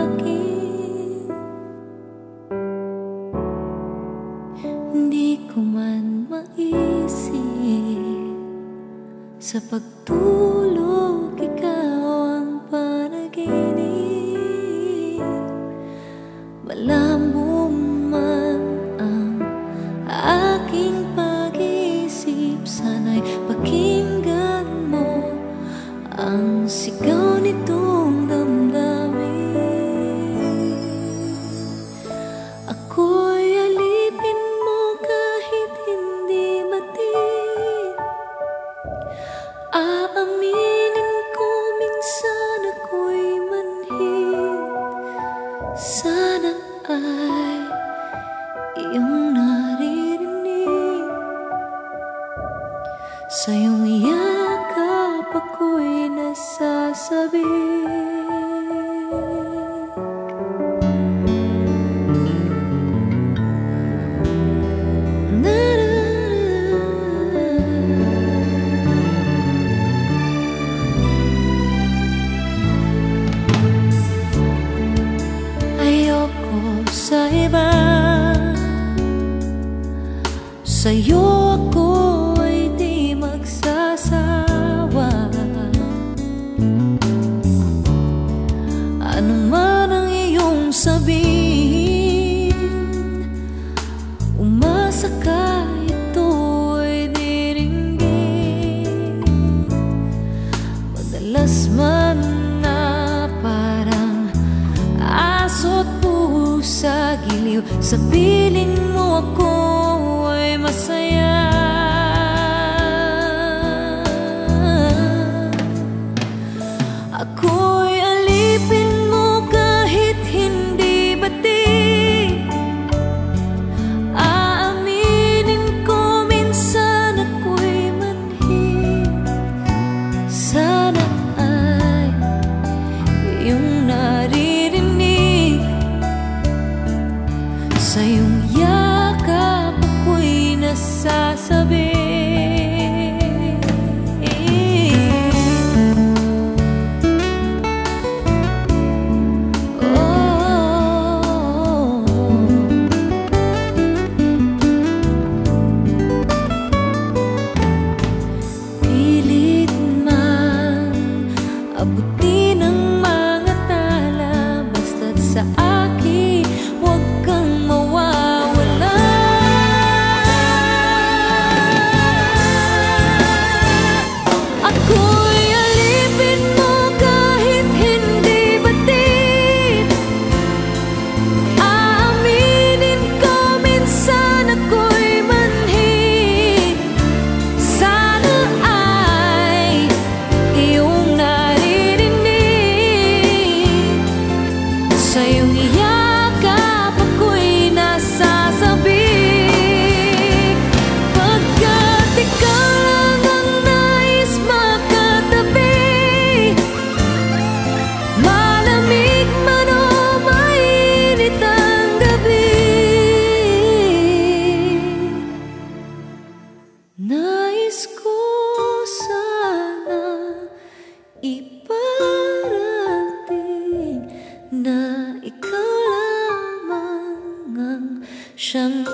akin. Hindi ko man maisip sa pagtulog ikaw ang panaginip. Malabo man ang aking pag-isip, sana'y pakinggan mo ang sigaw nitong damdamin. Ako'y alipin mo kahit hindi batid. Aaminin ko minsan ako'y manhid. Sana ay iyong naririnig. Sa iyong yakap ako'y nasasabik. Ayoko sa iba, sa'yo ako'y di magsasawa. Ano man ang iyong sabihin, umasa ka ito'y diringgin. Madalas man na parang aso't pusa giliw, sa piling mo ako'y masaya. Ako'y alipin mo kahit hindi batid. Aaminin ko minsan ako'y manhid. Sana ay iyong naririnig. Sa iyong yakap ako'y nasasabik. Pilit man abutin ang mga tala, basta't sa akin huwag kang mawawala. Ako'y alipin mo kahit hindi batid. Aaminin ko minsan ako'y manhid. Sana ay iyong naririnig. Sa iyong yakap ako'y nasasabik. Pagkat ikaw lang ang nais makatabi, malamig man o mainit ang gabi. Nais ko sana iparating na ikaw lamang ang siyang